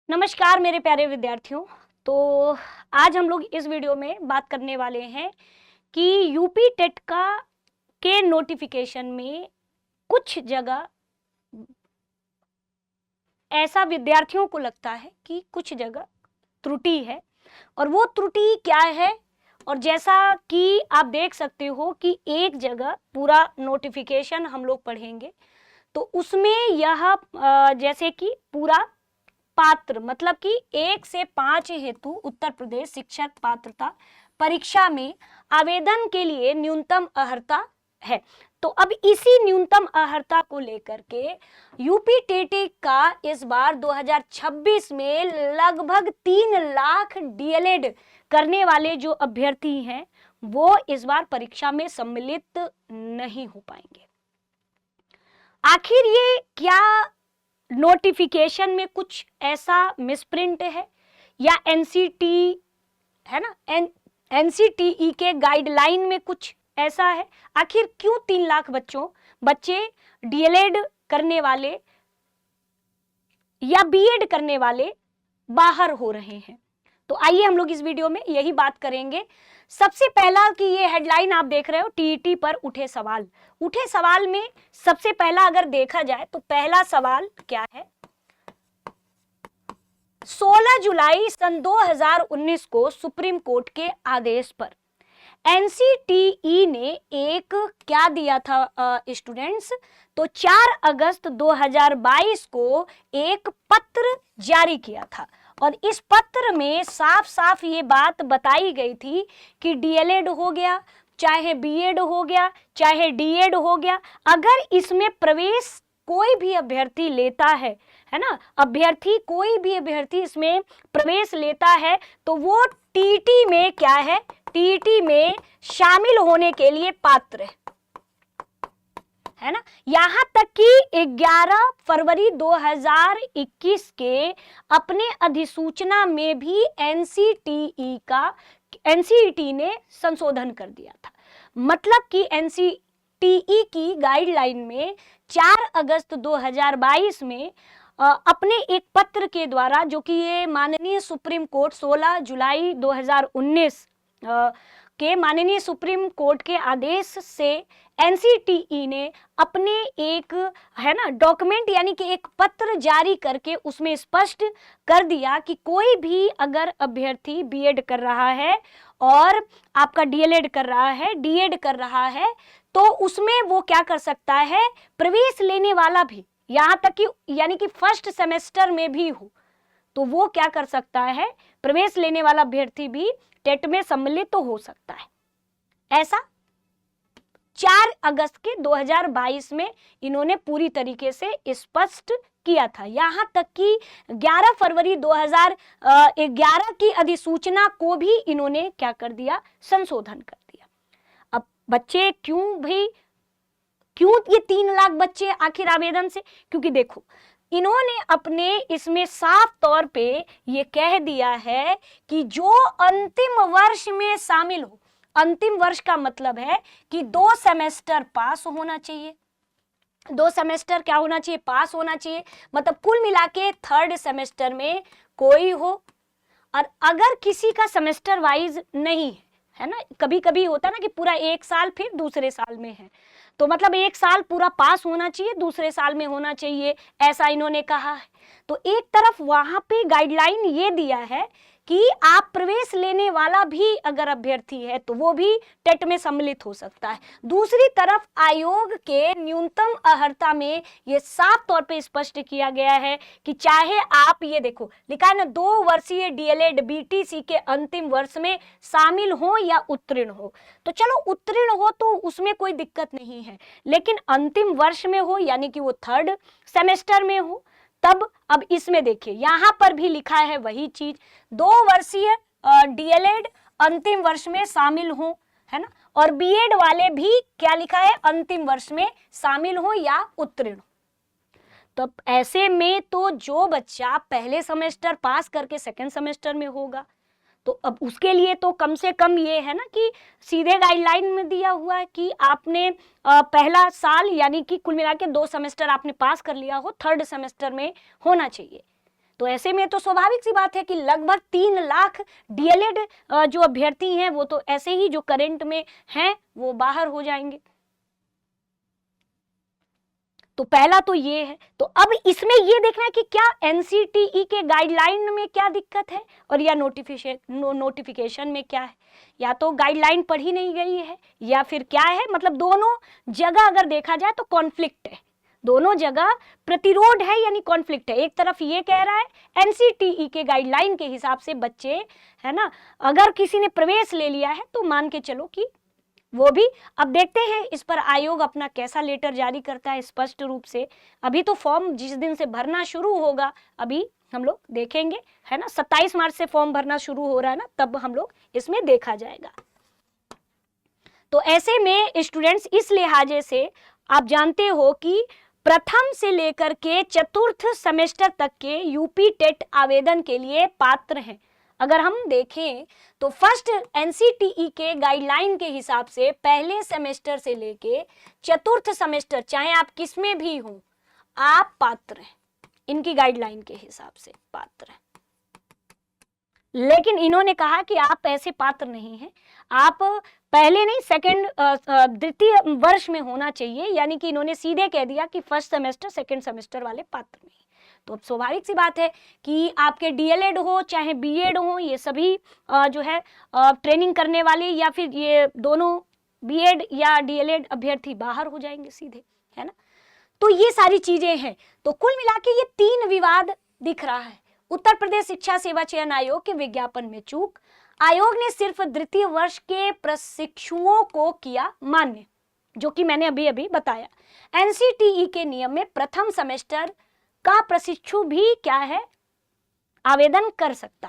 नमस्कार मेरे प्यारे विद्यार्थियों। तो आज हम लोग इस वीडियो में बात करने वाले हैं कि यूपी टेट का के नोटिफिकेशन में कुछ जगह ऐसा विद्यार्थियों को लगता है कि कुछ जगह त्रुटि है, और वो त्रुटि क्या है। और जैसा कि आप देख सकते हो कि एक जगह पूरा नोटिफिकेशन हम लोग पढ़ेंगे तो उसमें यह जैसे कि पूरा पात्र मतलब कि 1 से 5 हेतु उत्तर प्रदेश शिक्षक पात्रता परीक्षा में आवेदन के लिए न्यूनतम अर्हता है। तो अब इसी न्यूनतम अर्हता को लेकर के यूपी टेटी का इस बार 2026 में लगभग 3 लाख डीएलएड करने वाले जो अभ्यर्थी हैं वो इस बार परीक्षा में सम्मिलित नहीं हो पाएंगे। आखिर ये क्या नोटिफिकेशन में कुछ ऐसा मिसप्रिंट है या एनसीटी है ना, एनसीटीई के गाइडलाइन में कुछ ऐसा है? आखिर क्यों 3 लाख बच्चे डीएलएड करने वाले या बीएड करने वाले बाहर हो रहे हैं? तो आइए हम लोग इस वीडियो में यही बात करेंगे। सबसे पहला कि ये हेडलाइन आप देख रहे हो टीईटी पर उठे सवाल में सबसे पहला अगर देखा जाए तो पहला सवाल क्या है? 16 जुलाई सन 2019 को सुप्रीम कोर्ट के आदेश पर एनसीटीई ने एक क्या दिया था स्टूडेंट्स? तो 4 अगस्त 2022 को एक पत्र जारी किया था और इस पत्र में साफ साफ ये बात बताई गई थी कि डीएलएड हो गया, चाहे बीएड हो गया, चाहे डीएड हो गया, अगर इसमें प्रवेश कोई भी अभ्यर्थी लेता है ना, कोई भी अभ्यर्थी इसमें प्रवेश लेता है तो वो टीटी में क्या है, टीटी में शामिल होने के लिए पात्र है ना। यहां तक कि 11 फरवरी 2021 के अपने अधिसूचना में भी एनसीईटी ने संशोधन कर दिया था। मतलब कि एनसीटीई की गाइडलाइन में 4 अगस्त 2022 में अपने एक पत्र के द्वारा, जो कि ये माननीय सुप्रीम कोर्ट 16 जुलाई 2019 के माननीय सुप्रीम कोर्ट के आदेश से एनसीटीई ने अपने एक है ना डॉक्यूमेंट यानी कि एक पत्र जारी करके उसमें स्पष्ट कर दिया कि कोई भी अगर अभ्यर्थी बीएड कर रहा है और आपका डीएलएड कर रहा है, डीएड कर रहा है, तो उसमें वो क्या कर सकता है, प्रवेश लेने वाला भी, यहाँ तक कि यानी कि फर्स्ट सेमेस्टर में भी हो तो वो क्या कर सकता है, प्रवेश लेने वाला अभ्यर्थी भी टेट में सम्मिलित तो हो सकता है। ऐसा 4 अगस्त के 2022 में इन्होंने पूरी तरीके से स्पष्ट किया था। यहां तक कि 11 फरवरी 2011 की अधिसूचना को भी इन्होंने क्या कर दिया, संशोधन कर दिया। अब बच्चे क्यों ये 3 लाख बच्चे आखिर आवेदन से? क्योंकि देखो इन्होंने अपने इसमें साफ तौर पे ये कह दिया है कि जो अंतिम वर्ष में शामिल हो, अंतिम वर्ष का मतलब है कि 2 सेमेस्टर पास होना चाहिए, 2 सेमेस्टर क्या होना चाहिए, पास होना चाहिए, मतलब कुल मिला के 3rd सेमेस्टर में कोई हो। और अगर किसी का सेमेस्टर वाइज नहीं है ना, कभी कभी होता ना कि पूरा 1 साल फिर दूसरे साल में है, तो मतलब 1 साल पूरा पास होना चाहिए, दूसरे साल में होना चाहिए, ऐसा इन्होंने कहा है। तो एक तरफ वहां पे गाइडलाइन ये दिया है कि आप प्रवेश लेने वाला भी अगर अभ्यर्थी है तो वो भी टेट में सम्मिलित हो सकता है। दूसरी तरफ आयोग के न्यूनतम अर्हता में ये साफ तौर पे स्पष्ट किया गया है कि चाहे आप ये देखो लिखा है ना, 2 वर्षीय डीएलएड बीटीसी के अंतिम वर्ष में शामिल हो या उत्तीर्ण हो, तो चलो उत्तीर्ण हो तो उसमें कोई दिक्कत नहीं है, लेकिन अंतिम वर्ष में हो यानी कि वो 3rd सेमेस्टर में हो तब। अब इसमें देखिए यहां पर भी लिखा है वही चीज, 2 वर्षीय डीएलएड अंतिम वर्ष में शामिल हो, है ना, और बीएड वाले भी क्या लिखा है, अंतिम वर्ष में शामिल हो या उत्तीर्ण। तो ऐसे में तो जो बच्चा पहले सेमेस्टर पास करके 2nd सेमेस्टर में होगा तो अब उसके लिए तो कम से कम ये है ना कि सीधे गाइडलाइन में दिया हुआ है कि आपने पहला साल यानी कि कुल मिला के 2 सेमेस्टर आपने पास कर लिया हो, 3rd सेमेस्टर में होना चाहिए। तो ऐसे में तो स्वाभाविक सी बात है कि लगभग 3 लाख डीएलएड जो अभ्यर्थी हैं वो तो ऐसे ही जो करंट में हैं वो बाहर हो जाएंगे। तो पहला तो ये है। तो अब इसमें ये देखना है कि क्या एनसीटीई के गाइडलाइन में क्या दिक्कत है और या नोटिफिकेशन में क्या है, या तो गाइडलाइन पढ़ी नहीं गई है या फिर क्या है। मतलब दोनों जगह अगर देखा जाए तो कॉन्फ्लिक्ट है, दोनों जगह प्रतिरोध है यानी कॉन्फ्लिक्ट है। एक तरफ ये कह रहा है एनसीटीई के गाइडलाइन के हिसाब से बच्चे, है ना, अगर किसी ने प्रवेश ले लिया है तो मान के चलो कि वो भी। अब देखते हैं इस पर आयोग अपना कैसा लेटर जारी करता है स्पष्ट रूप से। अभी तो फॉर्म जिस दिन से भरना शुरू होगा अभी हम लोग देखेंगे, है ना, 27 मार्च से फॉर्म भरना शुरू हो रहा है ना, तब हम लोग इसमें देखा जाएगा। तो ऐसे में स्टूडेंट्स इस लिहाजे से आप जानते हो कि प्रथम से लेकर के चतुर्थ सेमेस्टर तक के यूपी टेट आवेदन के लिए पात्र हैं। अगर हम देखें तो फर्स्ट एनसीटीई के गाइडलाइन के हिसाब से पहले सेमेस्टर से लेके चतुर्थ सेमेस्टर चाहे आप किसमें भी हो आप पात्र हैं, इनकी गाइडलाइन के हिसाब से पात्र हैं। लेकिन इन्होंने कहा कि आप ऐसे पात्र नहीं हैं, आप पहले नहीं सेकंड द्वितीय वर्ष में होना चाहिए, यानी कि इन्होंने सीधे कह दिया कि फर्स्ट सेमेस्टर सेकंड सेमेस्टर वाले पात्र नहीं। तो अब स्वाभाविक सी बात है कि आपके डीएलएड हो चाहे बीएड हो, ये सभी जो है ट्रेनिंग करने वाले या फिर ये दोनों बीएड या डीएलएड अभ्यर्थी बाहर हो जाएंगे सीधे, है ना। तो ये सारी चीजें हैं। तो कुल मिला के ये 3 विवाद दिख रहा है। उत्तर प्रदेश शिक्षा सेवा चयन आयोग के विज्ञापन में चूक, आयोग ने सिर्फ द्वितीय वर्ष के प्रशिक्षुओं को किया मान्य, जो कि मैंने अभी अभी बताया। एनसीटीई के नियम में प्रथम सेमेस्टर का प्रशिक्षु भी क्या है, आवेदन कर सकता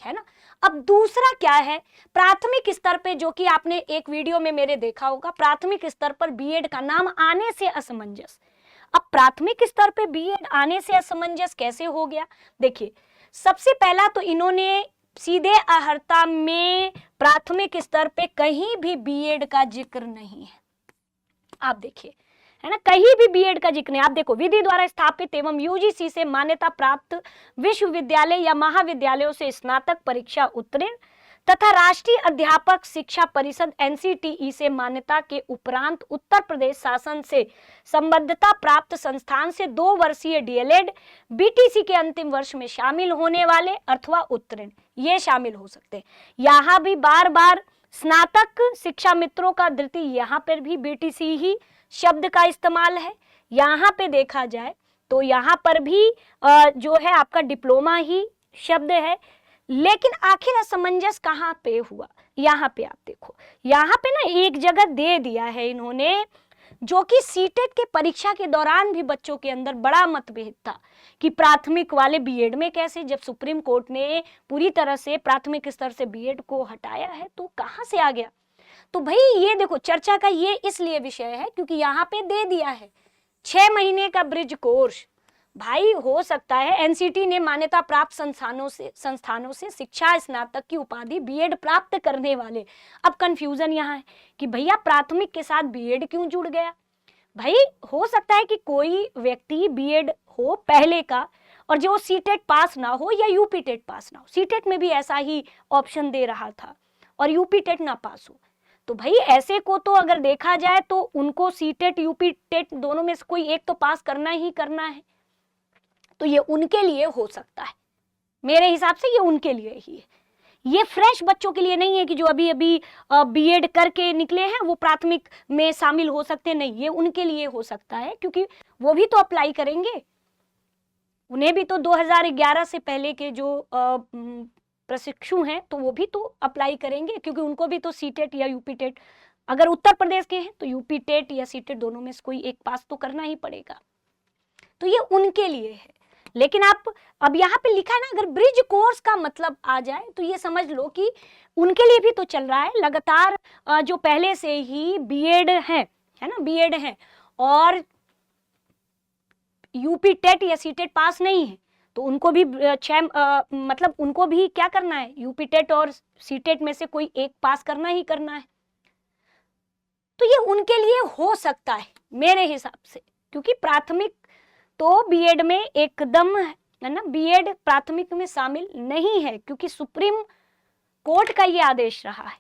है ना। अब दूसरा क्या है, प्राथमिक स्तर पे, जो कि आपने एक वीडियो में मेरे देखा होगा, प्राथमिक स्तर पर बीएड का नाम आने से असमंजस। अब प्राथमिक स्तर पे बीएड आने से असमंजस कैसे हो गया? देखिए, सबसे पहला तो इन्होंने सीधे अहर्ता में प्राथमिक स्तर पे कहीं भी बीएड का जिक्र नहीं है। आप देखिए, है ना, कहीं भी बीएड का जिक्र नहीं। आप देखो, विधि द्वारा स्थापित एवं यूजीसी से मान्यता प्राप्त विश्वविद्यालय या महाविद्यालयों से स्नातक परीक्षा उत्तीर्ण तथा राष्ट्रीय अध्यापक शिक्षा परिषद एनसीटीई से मान्यता के उपरांत उत्तर प्रदेश शासन से संबद्धता प्राप्त संस्थान से 2 वर्षीय डीएलएड बीटीसी के अंतिम वर्ष में शामिल होने वाले अथवा उत्तीर्ण ये शामिल हो सकते हैं। यहाँ भी बार बार स्नातक शिक्षा मित्रों का द्वितीय, यहाँ पर भी बीटीसी ही शब्द का इस्तेमाल है। यहाँ पे देखा जाए तो यहाँ पर भी जो है आपका डिप्लोमा ही शब्द है। लेकिन आखिर असमंजस कहाँ पे हुआ? यहाँ पे आप देखो, यहाँ पे ना एक जगह दे दिया है इन्होंने, जो कि सीटेट के परीक्षा के दौरान भी बच्चों के अंदर बड़ा मतभेद था कि प्राथमिक वाले बीएड में कैसे, जब सुप्रीम कोर्ट ने पूरी तरह से प्राथमिक स्तर से बीएड को हटाया है तो कहाँ से आ गया। तो भाई ये देखो, चर्चा का ये इसलिए विषय है क्योंकि यहाँ पे दे दिया है 6 महीने का ब्रिज कोर्स। भाई हो सकता है एनसीटी ने मान्यता प्राप्त संस्थानों से शिक्षा स्नातक की उपाधि बीएड प्राप्त करने वाले। अब कंफ्यूजन यहाँ है कि भैया प्राथमिक के साथ बीएड क्यों जुड़ गया? भाई हो सकता है कि कोई व्यक्ति बीएड हो पहले का और जो सीटेट पास ना हो या यूपी टेट पास ना हो, सीटेट में भी ऐसा ही ऑप्शन दे रहा था और यूपी टेट ना पास हो, तो भाई ऐसे को तो अगर देखा जाए तो उनको सीटेट यूपी टेट दोनों में से कोई एक तो पास करना ही करना है। तो ये उनके लिए हो सकता है, मेरे हिसाब से ये उनके लिए ही है। ये फ्रेश बच्चों के लिए नहीं है कि जो अभी अभी बीएड करके निकले हैं वो प्राथमिक में शामिल हो सकते हैं, नहीं, ये उनके लिए हो सकता है क्योंकि वो भी तो अप्लाई करेंगे, उन्हें भी तो 2011 से पहले के जो प्रशिक्षु हैं तो वो भी तो अप्लाई करेंगे क्योंकि उनको भी तो सीटेट या यूपी टेट, अगर उत्तर प्रदेश के हैं तो यूपी टेट या सीटेट दोनों में से कोई एक पास तो करना ही पड़ेगा। तो ये उनके लिए है। लेकिन आप अब यहाँ पे लिखा है ना, अगर ब्रिज कोर्स का मतलब आ जाए तो ये समझ लो कि उनके लिए भी तो चल रहा है लगातार, जो पहले से ही बीएड है ना, बीएड है और यूपी टेट या सीटेट पास नहीं है तो उनको भी मतलब उनको भी क्या करना है, यूपी टेट और सीटेट में से कोई एक पास करना ही करना है। तो ये उनके लिए हो सकता है मेरे हिसाब से, क्योंकि प्राथमिक तो बीएड में एकदम है ना, बीएड प्राथमिक में शामिल नहीं है, क्योंकि सुप्रीम कोर्ट का ये आदेश रहा है।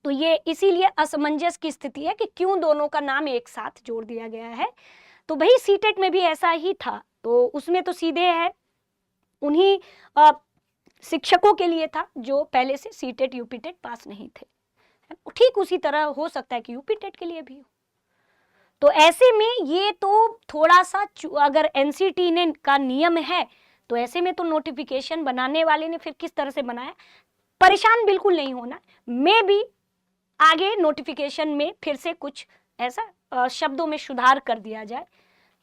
तो ये इसीलिए असमंजस की स्थिति है कि क्यों दोनों का नाम एक साथ जोड़ दिया गया है। तो भाई सीटेट में भी ऐसा ही था, तो उसमें तो सीधे है उन्हीं शिक्षकों के लिए था जो पहले से सीटेट यूपीटेट पास नहीं थे। ठीक उसी तरह हो सकता है कि यूपीटेट के लिए भी हो। तो ऐसे में ये तो थोड़ा सा, अगर एनसीटी ने का नियम है तो ऐसे में तो नोटिफिकेशन बनाने वाले ने फिर किस तरह से बनाया, परेशान बिल्कुल नहीं होना। मैं भी आगे नोटिफिकेशन में फिर से कुछ ऐसा शब्दों में सुधार कर दिया जाए।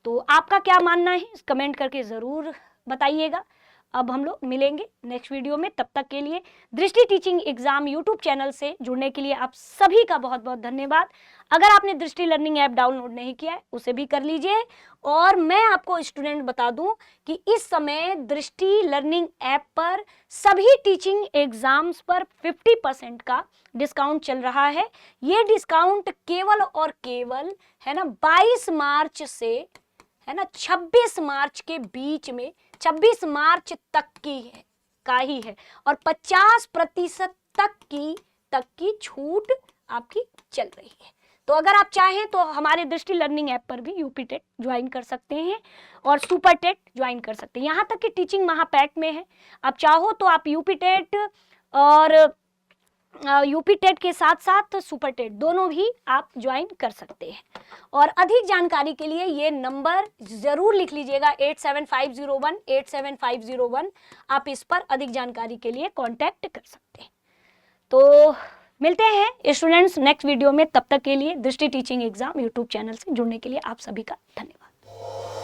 तो आपका क्या मानना है कमेंट करके ज़रूर बताइएगा। अब हम लोग मिलेंगे नेक्स्ट वीडियो में, तब तक के लिए दृष्टि टीचिंग एग्जाम यूट्यूब चैनल से जुड़ने के लिए आप सभी का बहुत बहुत धन्यवाद। अगर आपने दृष्टि लर्निंग ऐप डाउनलोड नहीं किया है उसे भी कर लीजिए। और मैं आपको स्टूडेंट बता दूं कि इस समय दृष्टि लर्निंग ऐप पर सभी टीचिंग एग्जाम्स पर 50% का डिस्काउंट चल रहा है। ये डिस्काउंट केवल और केवल है ना 22 मार्च से है ना 26 मार्च के बीच में, 26 मार्च तक का ही है, और 50% तक की छूट आपकी चल रही है। तो अगर आप चाहें तो हमारे दृष्टि लर्निंग ऐप पर भी यूपीटेट ज्वाइन कर सकते हैं और सुपरटेट ज्वाइन कर सकते हैं। यहाँ तक कि टीचिंग महापैक में है, आप चाहो तो आप यूपीटेट और यूपीटेट के साथ साथ सुपरटेट दोनों भी आप ज्वाइन कर सकते हैं। और अधिक जानकारी के लिए ये नंबर ज़रूर लिख लीजिएगा 8750187501। आप इस पर अधिक जानकारी के लिए कांटेक्ट कर सकते हैं। तो मिलते हैं स्टूडेंट्स नेक्स्ट वीडियो में, तब तक के लिए दृष्टि टीचिंग एग्जाम यूट्यूब चैनल से जुड़ने के लिए आप सभी का धन्यवाद।